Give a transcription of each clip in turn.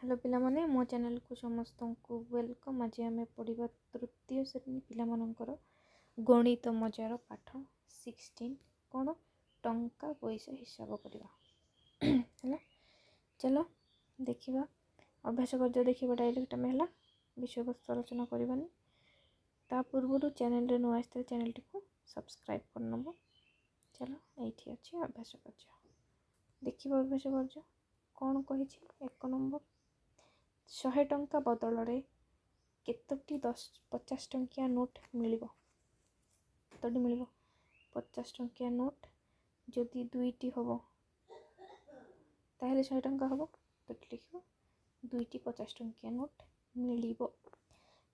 Hello पिलामाने मो channel को समस्त को वेलकम। आज आम पढ़ा तृतीय श्रेणी पिलामानंकर गणित मजार पाठ 16 कौन टंका पैसा हिसाब करवा है। चलो देखा अभ्यास कर देखा डायरेक्ट आम है विषय वस्तु आलोचना करवानी ता पूर्व चैनल नुआ आसते चैनल टी को सब्सक्राइब करनब। चलो ये अच्छे अभ्यास कर देखा अभ्यास कर कौन कही 1 नंबर 100 टंका बदल में केतोटी 50 टंकिया नोट मिल 50 टंकिया नोट जदि दुईटी हम ताहले 100 टंका हम तो लिख दुईटी 50 टंकिया नोट मिल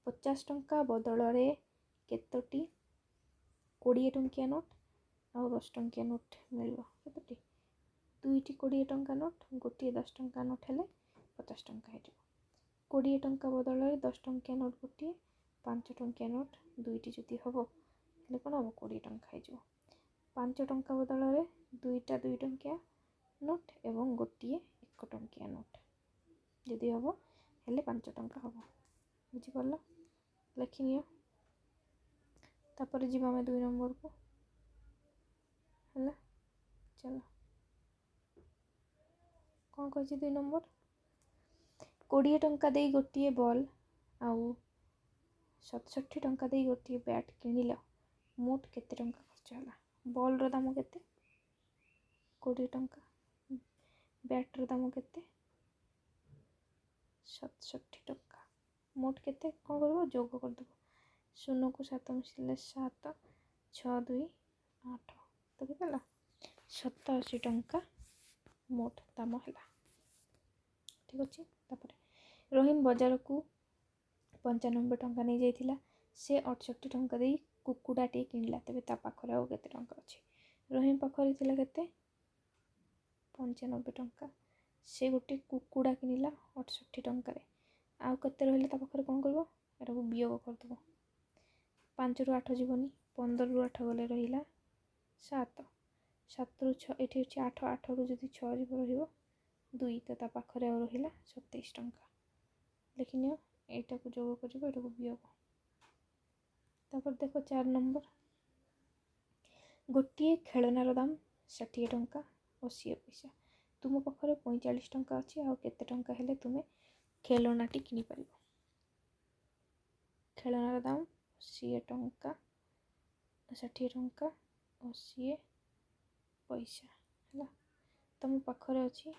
50 टंका बदल में केतोटी 20 टंकिया नोट और 10 टंकिया नोट मिल केतोटी दुईटी 20 टंका नोट गोटे 10 टंका नोट हेले 50 टंका हो 20 टंका बदल में 10 टंकिया नोट गोटे 5 टंकिया नोट दुईटी जदि हम हेले कौन हम 20 टंका हो 5 टंका बदल में दुईटा 2 टंकिया नोट एवं गोटे 1 टंकिया नोट जदि हम हेले 5 टंका हम बुझिपार लिखिनि तापर जीवा 2 नंबर को है। चलो कौन कही 2 नंबर 20 टंका दे गोटे बॉल आउ 67 टंका दे गोटे बैट किनिल मोट केते टंका खर्च है। बॉल रो दाम केते 20 टंका बैट रो दाम केते 67 टंका मोट केते कौन कर जोग करदेव 0 को 7 मिसले 7 6 2 8 तो केते 87 टंका मोट दाम है। ठीक अच्छे तापर रहीम बाजार को 95 टंका नहीं जाइथिला से 68 टंका दे कुकुड़ाटे किणला तेरे ता पाखरे आउ केते टंका अच्छे रहीम पाखरे थिला केते 95 टंका से गोटे कुकुड़ा किणला 68 टंका आउ केते रहले ता पाखरे कौन करबो एटा को वियोग करदबो 5 रु 8 जीवनी 15 रु 8 गले रहिला 7 7 रु 6 एठी अछि 8 8 रु जदि 6 जीव रहिबो 2 तो ता पाखरे आउ रहिला 27 टंका लिखिनियो एटा को जोग करबो एटा को वियोग। तापर देखो 4 नंबर गोटे खेलनार दाम 60 टंका 80 पैसा तुम पाखरे 45 टंका अच्छी आउ केते टंका हेले तुमे खेलनाटी किनि परिबो। खेलनार दाम 80 टंका 60 टंका 80 पैसा है तुम पाखरे अच्छी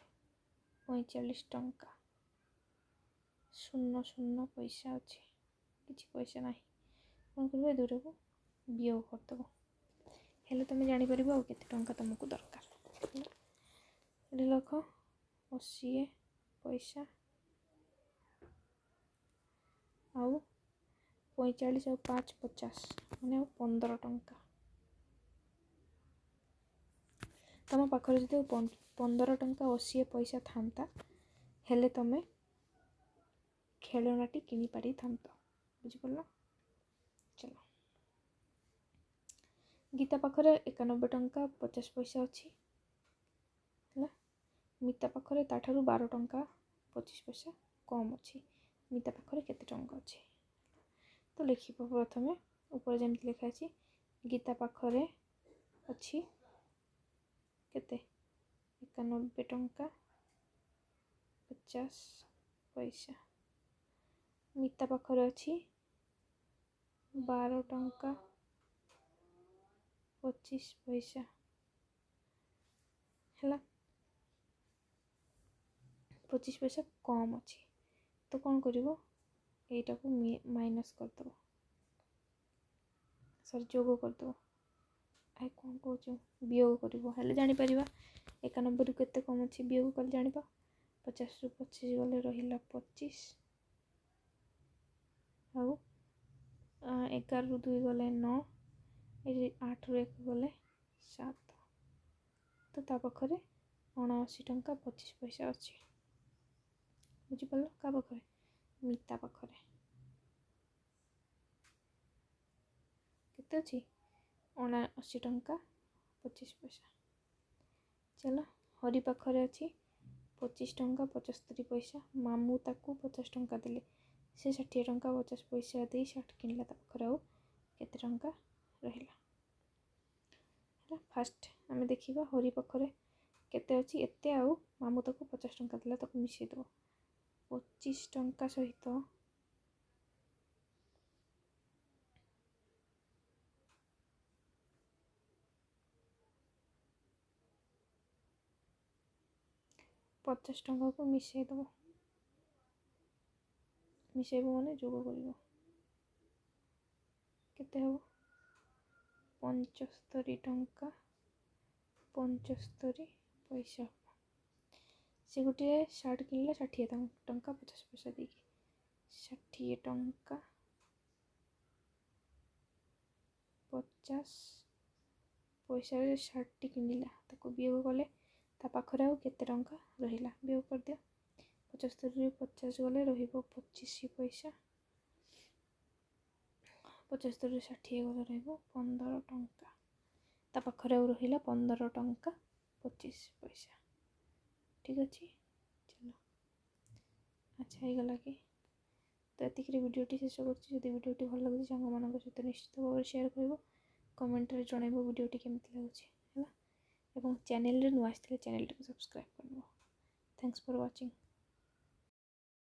45 टंका 00 पैसा अच्छे किसी पैसा ना कौन कर दूर को वियोग करदेव हेले तुम जापर आउ केते टंका तुमको दरकार लख 80 पैसा आउ 45 आउ 5 50 मैंने 15 टंका तुम पाखरे जो 15 टंका 80 पैसा था हेले तुम खेलनाटी किनि पारि था बुझिपार। चलो गीता पाखरे 91 टंका 50 पैसा अच्छी है मिता पाखरे ताठारू 12 टंका 25 पैसा कम अच्छी मिता पाखरे केते टंका अच्छी तो लिख प्रथम ऊपर जमी लिखाई गीता पाखरे अच्छी केते 91 टंका 50 पैसा मिता पाखरे अच्छी 12 टंका 25 पैसा है 25 पैसा कम अच्छी तो कौन करिवो एटा को माइनस करदेव सॉरी जोग करदेव आई कौन कौन वियोग कर जापर 91 रु केते कम अच्छी वियोग कर जाना 50 रु 25 गले रहा 25 आउ 11 रु 2 गले 9 8 रु 1 गले 7 तो ता पाखरे 79 टंका 25 पैसा अच्छी बुझिपार क्या पाखरे मिता पाखरे केते अच्छी 79 टंका 25 पैसा। चलो हरि पाखरे अच्छी 25 ଟଙ୍କା 75 ପଇସା। ମାମୁଁ ତାକୁ 50 ଟଙ୍କା ଦେଲେ, ସେ 60 ଟଙ୍କା 50 ପଇସା ଦେଇ ସାର୍ଟ କିଣିଲା। ତା ପାଖରେ ଆଉ କେତେ ଟଙ୍କା ରହିଲା? ହେଲା, ଫାର୍ଷ୍ଟ ଆମେ ଦେଖିବା ହରି ପାଖରେ କେତେ ଅଛି। ଏତେ ଆଉ ମାମୁଁ ତାକୁ 50 ଟଙ୍କା ଦେଲା, ତାକୁ ମିଶାଇ ଦେବ। 25 ଟଙ୍କା ସହିତ 50 ଟଙ୍କାକୁ ମିଶାଇ ଦେବ। ମିଶାଇବ ମାନେ ଯୋଗ କରିବ। କେତେ ହେବ? 75 ଟଙ୍କା 75 ପଇସା ହେବ। ସେ ଗୋଟିଏ ସାର୍ଟ କିଣିଲା 60 ଟଙ୍କା 50 ପଇସା ଦେଇକି। 60 ଟଙ୍କା 50 ପଇସାରେ ସାର୍ଟଟି କିଣିଲା, ତାକୁ ବିୟୋଗ କଲେ। ତା ପାଖରେ ଆଉ କେତେ ଟଙ୍କା ରହିଲା? ବିୟୋଗ କରିଦିଅ। 75ରୁ 50 ଗଲେ ରହିବ 25 ପଇସା। 75ରୁ 60 ଗଲେ ରହିବ 15 ଟଙ୍କା। ତା ପାଖରେ ଆଉ ରହିଲା 15 ଟଙ୍କା 25 ପଇସା। ଠିକ୍ ଅଛି, ଚାଲ। ଆଚ୍ଛା, ହେଇଗଲା କି? ତ ଏତିକିରେ ଭିଡ଼ିଓଟି ଶେଷ କରୁଛି। ଯଦି ଭିଡ଼ିଓଟି ଭଲ ଲାଗୁଛି ସାଙ୍ଗମାନଙ୍କ ସହିତ ନିଶ୍ଚିତ ଭାବରେ ସେୟାର କରିବ, କମେଣ୍ଟରେ ଜଣାଇବ ଭିଡ଼ିଓଟି କେମିତି ଲାଗୁଛି ହେଲା। ଏବଂ ଚ୍ୟାନେଲରେ ନୂଆ ଆସିଥିଲେ ଚ୍ୟାନେଲଟିକୁ ସବସ୍କ୍ରାଇବ୍ କରିବ। Thanks for watching.